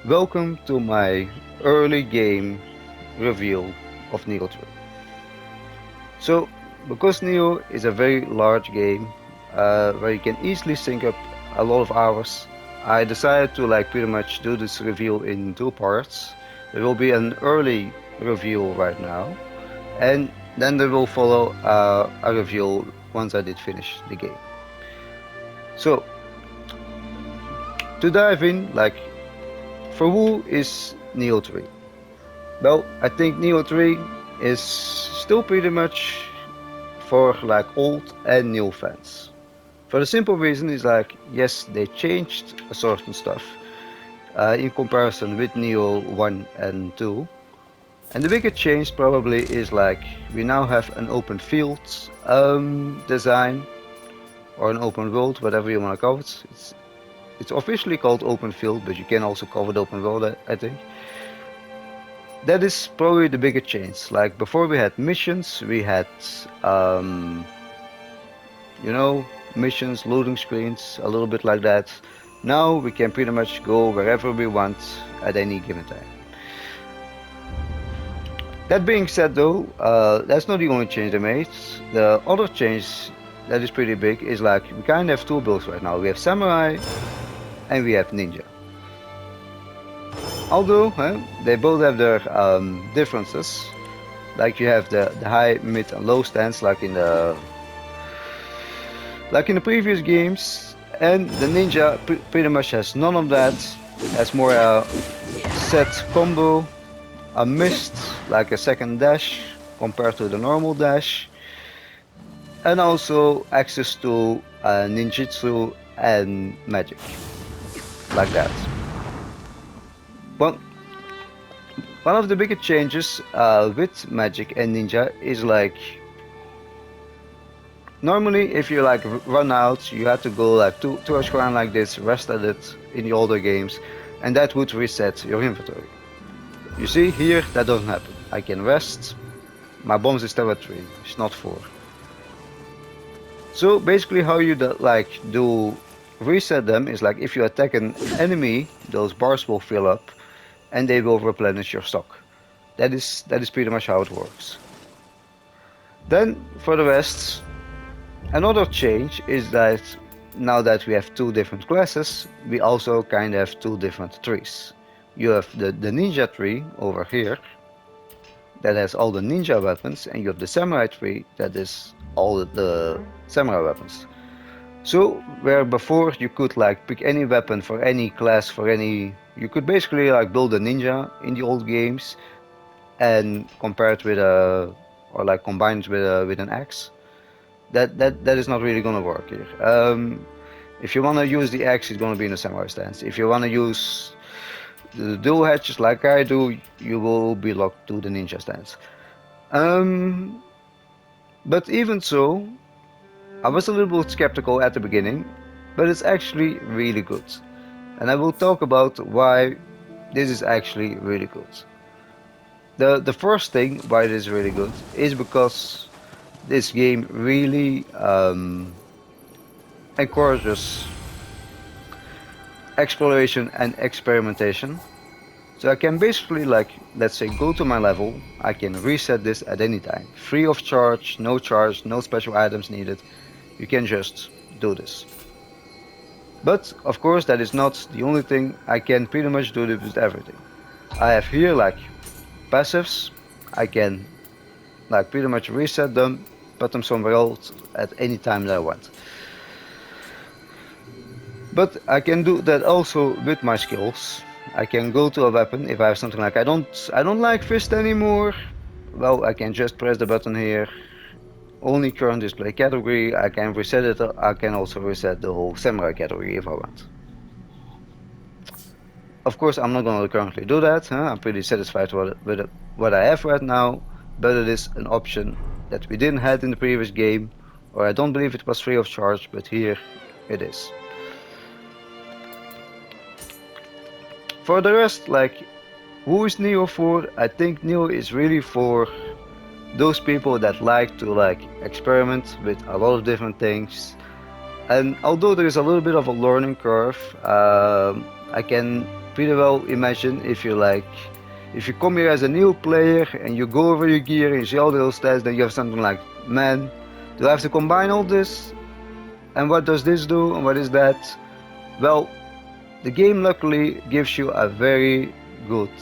Welcome to my early game reveal of Nioh 3. So, because Nioh is a very large game where you can easily sync up a lot of hours, I decided to pretty much do this reveal in two parts. There will be an early reveal right now, and then there will follow a reveal once I did finish the game. So, to dive in, for who is Nioh 3? Well, I think Nioh 3 is still pretty much for old and new fans. For the simple reason is yes, they changed a certain stuff in comparison with Nioh 1 and 2. And the bigger change probably is we now have an open field design or an open world, whatever you want to call it. It's officially called open field, but you can also call it open world, I think. That is probably the bigger change. Like before we had missions, we had missions, loading screens, a little bit like that. Now we can pretty much go wherever we want at any given time. That being said though, that's not the only change they made. The other change that is pretty big is we kind of have two builds right now. We have Samurai and we have Ninja. Although they both have their differences. Like you have the high, mid and low stance like in the previous games, and the Ninja pretty much has none of that. Has more a set combo, a mist, like a second dash compared to the normal dash, and also access to ninjutsu and magic, like that. Well, one of the biggest changes with magic and ninja is normally if you run out, you have to go to a shrine like this, rest at it in the older games, and that would reset your inventory. You see here that doesn't happen. I can rest. My bombs is still at 3, it's not 4. So basically how you do reset them is if you attack an enemy, those bars will fill up and they will replenish your stock. That is pretty much how it works. Then for the rest, another change is that now that we have two different classes, we also kind of have two different trees. You have the ninja tree over here that has all the ninja weapons, and you have the samurai tree that is all the samurai weapons. So where before you could pick any weapon for any class, you could basically build a ninja in the old games and compare it with combine it with an axe. That is not really gonna work here. If you wanna use the axe, it's gonna be in a samurai stance. If you wanna use the dual hatches like I do, you will be locked to the ninja stance. But even so, I was a little bit skeptical at the beginning, but it's actually really good. And I will talk about why this is actually really good. The first thing why it is really good is because this game really encourages exploration and experimentation. So I can basically let's say go to my level, I can reset this at any time. Free of charge, no special items needed. You can just do this. But of course that is not the only thing. I can pretty much do this with everything. I have here passives. I can pretty much reset them, put them somewhere else at any time that I want. But I can do that also with my skills. I can go to a weapon if I have something I don't like fist anymore. Well, I can just press the button here. Only current display category. I can reset it. I can also reset the whole samurai category if I want. Of course, I'm not going to currently do that. I'm pretty satisfied with what I have right now, but it is an option that we didn't have in the previous game, or I don't believe it was free of charge, but here it is. For the rest, who is Nioh for? I think Nioh is really for those people that like to experiment with a lot of different things. And although there is a little bit of a learning curve, I can pretty well imagine if you like, if you come here as a new player and you go over your gear and you see all those stats, then you have something like, man, do I have to combine all this? And what does this do? And what is that? Well, the game luckily gives you a very good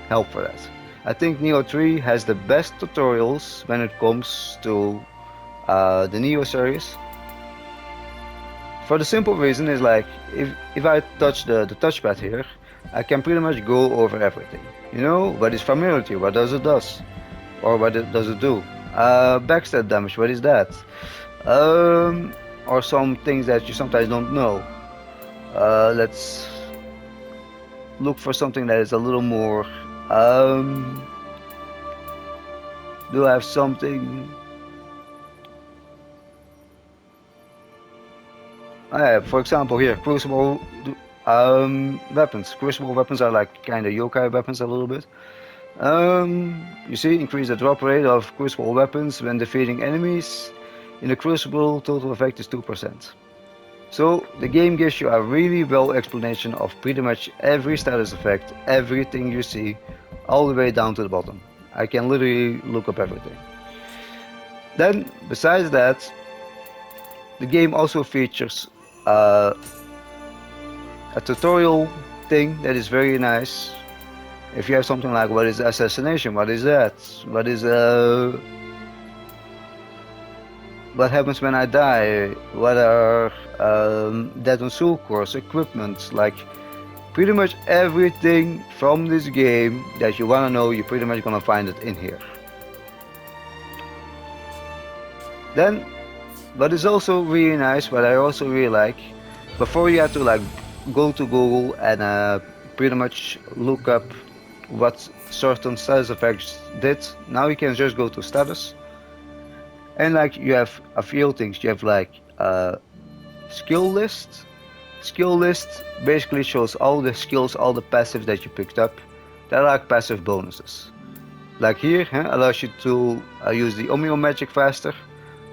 help for that. I think Nioh 3 has the best tutorials when it comes to the Nioh series. For the simple reason is like, if I touch the touchpad here, I can pretty much go over everything. You know, what is familiarity, what does it does? Or what does it do? Backstab damage, what is that? Or some things that you sometimes don't know. Let's look for something that is a little more. Do I have something? For example, here, crucible weapons. Crucible weapons are like kind of yokai weapons a little bit. You see, increase the drop rate of crucible weapons when defeating enemies. In the crucible, total effect is 2%. So the game gives you a really well explanation of pretty much every status effect, everything you see, all the way down to the bottom. I can literally look up everything. Then, besides that, the game also features a tutorial thing that is very nice. If you have something like, what is assassination, what is that, what is what happens when I die, what are dead on soul cores, equipment, like pretty much everything from this game that you wanna know, you're pretty much gonna find it in here. Then, what is also really nice, what I also really like, before you have to like go to Google and pretty much look up what certain status effects did, now you can just go to status. And like you have a few things, you have like skill list. Skill list basically shows all the skills, all the passives that you picked up. They're like passive bonuses. Like here, allows you to use the Omeo magic faster.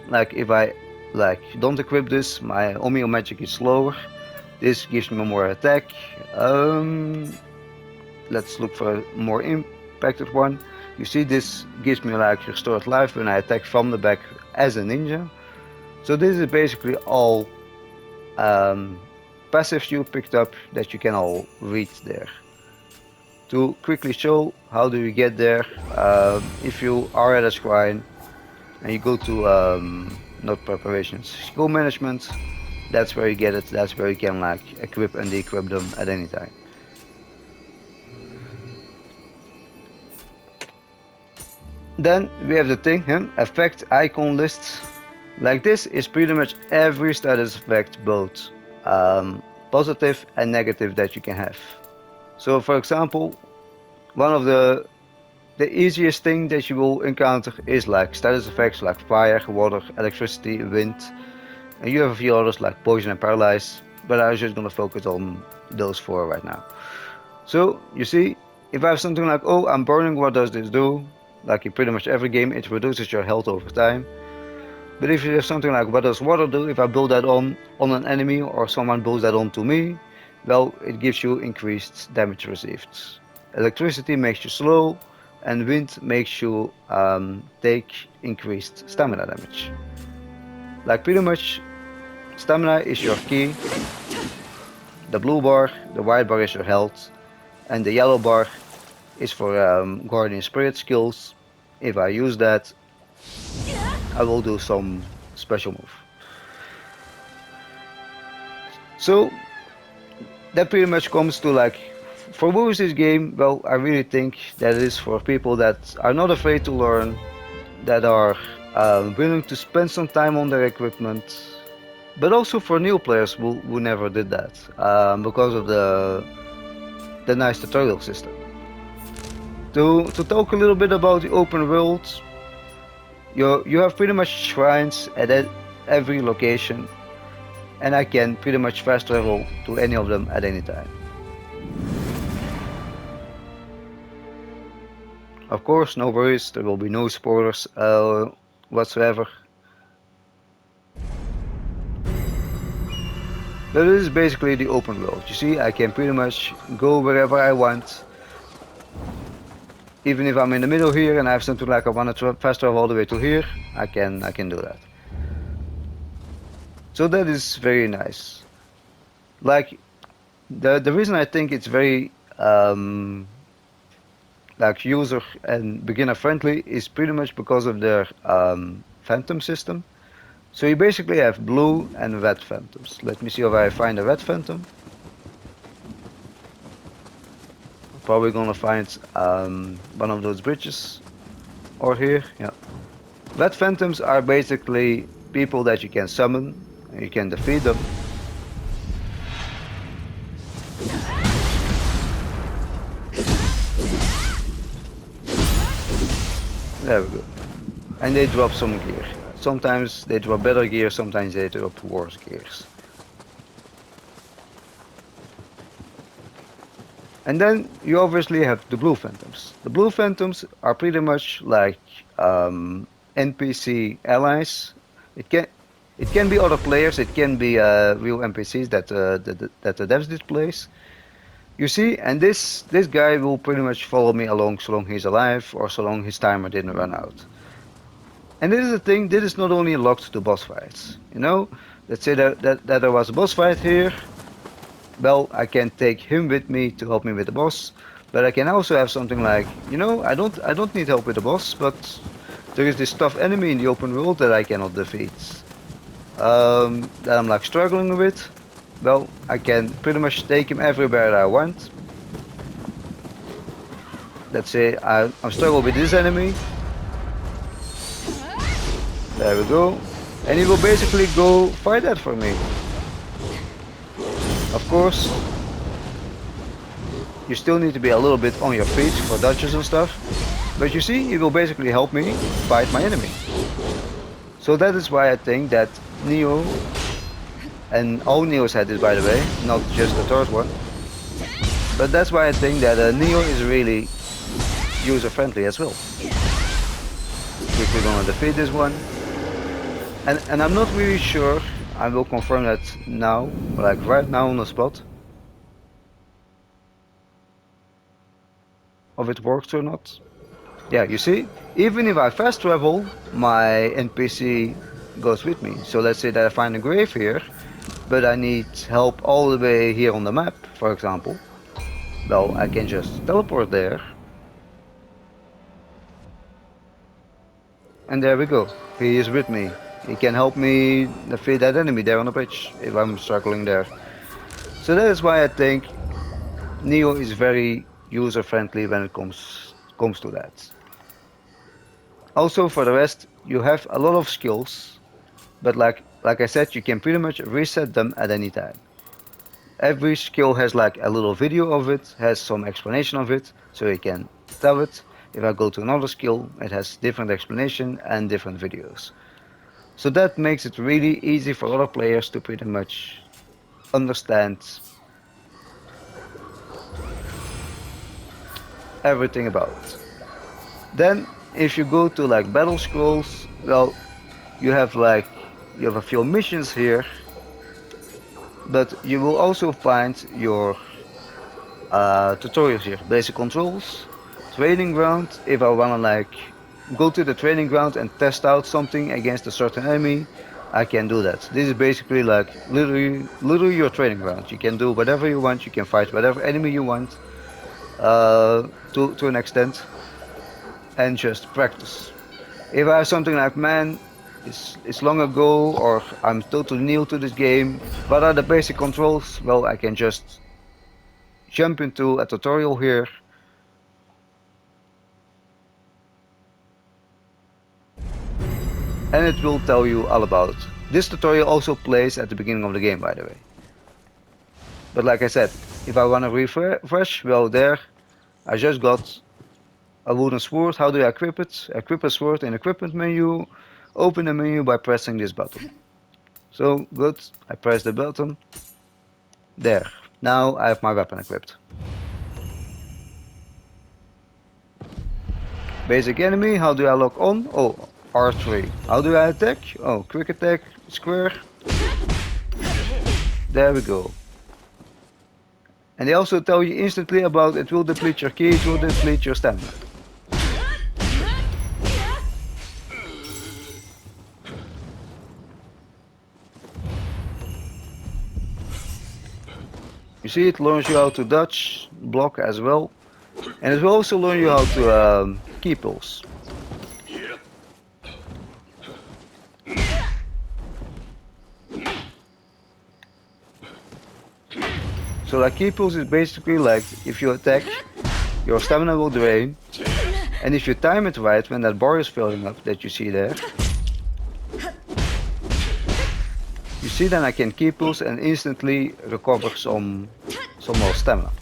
Like if I like don't equip this, my Omeo magic is slower. This gives me more attack. Let's look for a more impacted one. You see, this gives me like restored life when I attack from the back as a ninja. So this is basically all passives you picked up that you can all read there. To quickly show how do you get there, if you are at a shrine and you go to not preparations, skill management, that's where you get it. That's where you can like equip and de-equip them at any time. Then we have the thing, effect icon lists. Like this is pretty much every status effect, both positive and negative, that you can have. So for example, one of the easiest thing that you will encounter is like status effects like fire, water, electricity, wind. And you have a few others like poison and paralyze, but I'm just gonna focus on those four right now. So you see, if I have something like, oh, I'm burning, what does this do? Like in pretty much every game, it reduces your health over time. But if you have something like, what does water do? If I build that on an enemy or someone builds that onto me, well, it gives you increased damage received. Electricity makes you slow, and wind makes you take increased stamina damage. Like pretty much, stamina is your key. The blue bar, the white bar is your health, and the yellow bar is for guardian spirit skills. If I use that, I will do some special move. So that pretty much comes to like, for who is this game? Well, I really think that it is for people that are not afraid to learn, that are willing to spend some time on their equipment, but also for new players who never did that because of the nice tutorial system. To talk a little bit about the open world, you have pretty much shrines at every location, and I can pretty much fast travel to any of them at any time. Of course, no worries, there will be no spoilers whatsoever. But this is basically the open world. You see, I can pretty much go wherever I want. Even if I'm in the middle here and I have something like I want to fast travel all the way to here, I can do that. So that is very nice. Like the reason I think it's very like user and beginner friendly is pretty much because of their phantom system. So you basically have blue and red phantoms. Let me see if I find a red phantom. Probably gonna find one of those bridges or here. Yeah. Red phantoms are basically people that you can summon. You can defeat them. There we go. And they drop some gear. Sometimes they drop better gear, sometimes they drop worse gears. And then you obviously have the blue phantoms. The blue phantoms are pretty much like NPC allies. It can be other players. It can be real NPCs that that the devs displays. You see, and this guy will pretty much follow me along so long he's alive or so long his timer didn't run out. And this is the thing. This is not only locked to boss fights. You know, let's say that there was a boss fight here. Well, I can take him with me to help me with the boss, but I can also have something like, you know, I don't need help with the boss, but there is this tough enemy in the open world that I cannot defeat. That I'm like struggling with. Well, I can pretty much take him everywhere I want. Let's say I'm struggling with this enemy. There we go. And he will basically go fight that for me. Of course, you still need to be a little bit on your feet for dodges and stuff. But you see, he will basically help me fight my enemy. So that is why I think that Nioh, and all Niohs had this by the way, not just the third one. But that's why I think that Nioh is really user friendly as well. Quickly gonna defeat this one. And I'm not really sure, I will confirm that now, like right now on the spot, if it works or not. Yeah, you see, even if I fast travel, my NPC goes with me. So let's say that I find a grave here, but I need help all the way here on the map, for example. Well, I can just teleport there. And there we go. He is with me. He can help me defeat that enemy there on the bridge if I'm struggling there. So that is why I think Nioh is very user friendly when it comes to that. Also for the rest, you have a lot of skills, but like I said, you can pretty much reset them at any time. Every skill has like a little video of it, has some explanation of it, so you can tell it. If I go to another skill, it has different explanation and different videos. So that makes it really easy for other players to pretty much understand everything about it. Then if you go to like battle scrolls, well, you have a few missions here, but you will also find your tutorials here, basic controls, training ground. If I wanna like go to the training ground and test out something against a certain enemy, I can do that. This is basically like literally your training ground. You can do whatever you want. You can fight whatever enemy you want to an extent, and just practice. If I have something like, man, it's long ago, or I'm totally new to this game, what are the basic controls? Well, I can just jump into a tutorial here. And it will tell you all about it. This tutorial also plays at the beginning of the game, by the way. But like I said, if I want to refresh, well there, I just got a wooden sword. How do I equip it? Equip a sword in equipment menu. Open the menu by pressing this button. So good, I press the button. There, now I have my weapon equipped. Basic enemy, how do I lock on? Oh, R3. How do I attack? Oh, quick attack, square. There we go. And they also tell you instantly about it will deplete your ki, it will deplete your stamina. You see, it learns you how to dodge, block as well, and it will also learn you how to ki pulse. So like ki pulse is basically like if you attack, your stamina will drain, and if you time it right when that bar is filling up that you see there, you see then I can ki pulse and instantly recover some more stamina.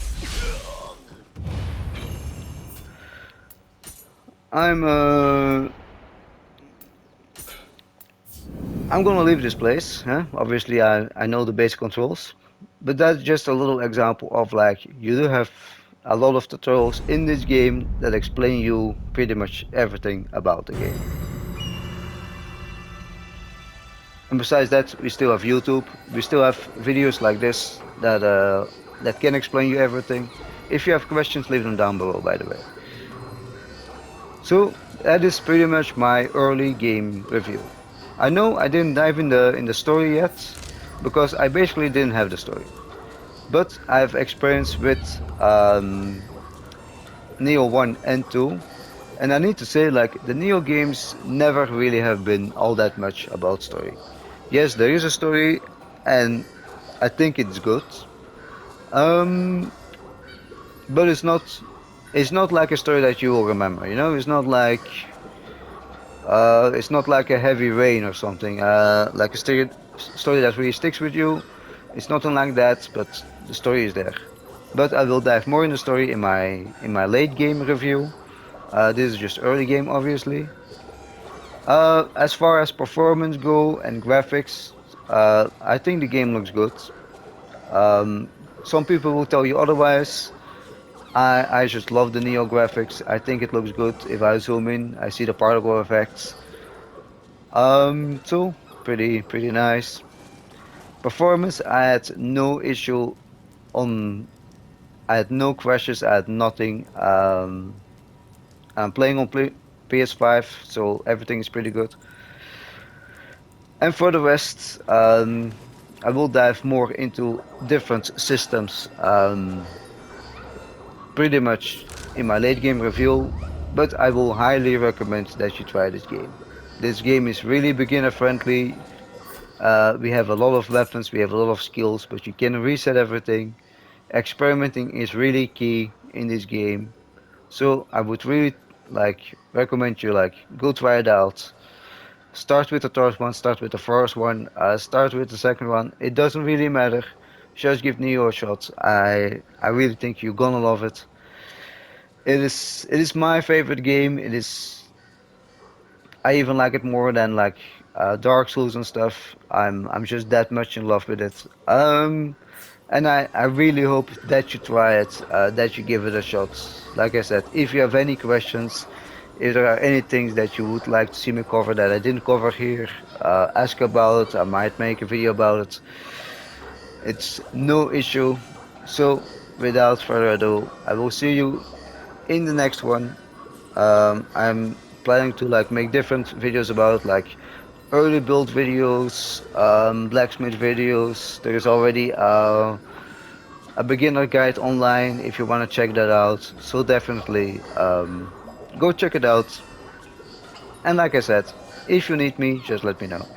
I'm gonna leave this place. Huh? Obviously, I know the basic controls, but that's just a little example of like you do have a lot of tutorials in this game that explain you pretty much everything about the game. And besides that, we still have YouTube. We still have videos like this that can explain you everything. If you have questions, leave them down below, by the way. So that is pretty much my early game review. I know I didn't dive in the story yet because I basically didn't have the story, but I've experience with Nioh 1 and 2, and I need to say like the Nioh games never really have been all that much about story. Yes, there is a story, and I think it's good. Um, but it's not like a story that you will remember. You know, it's not like a heavy rain or something. Like a story that really sticks with you. It's nothing like that, but the story is there. But I will dive more in the story in my late game review. This is just early game, obviously. As far as performance go and graphics, I think the game looks good. Um, some people will tell you otherwise. I just love the Neo graphics. I think it looks good. If I zoom in, I see the particle effects. So pretty nice. Performance, I had no issue on. I had no crashes. I had nothing. I'm playing on PS5, so everything is pretty good. And for the rest, I will dive more into different systems, pretty much in my late game review. But I will highly recommend that you try this game. This game is really beginner friendly. We have a lot of weapons, we have a lot of skills, but you can reset everything. Experimenting is really key in this game. So I would really like recommend you like go try it out. Start with the third one, start with the first one, start with the second one. It doesn't really matter. Just give Neo a shot. I really think you're gonna love it. It is my favorite game. I even like it more than like Dark Souls and stuff. I'm just that much in love with it. And I really hope that you try it, that you give it a shot. Like I said, if you have any questions, if there are any things that you would like to see me cover that I didn't cover here, ask about it. I might make a video about it. It's no issue. So without further ado, I will see you in the next one. I'm planning to like make different videos about like early build videos, blacksmith videos. There is already a beginner guide online if you want to check that out. So definitely go check it out. And like I said, if you need me, just let me know.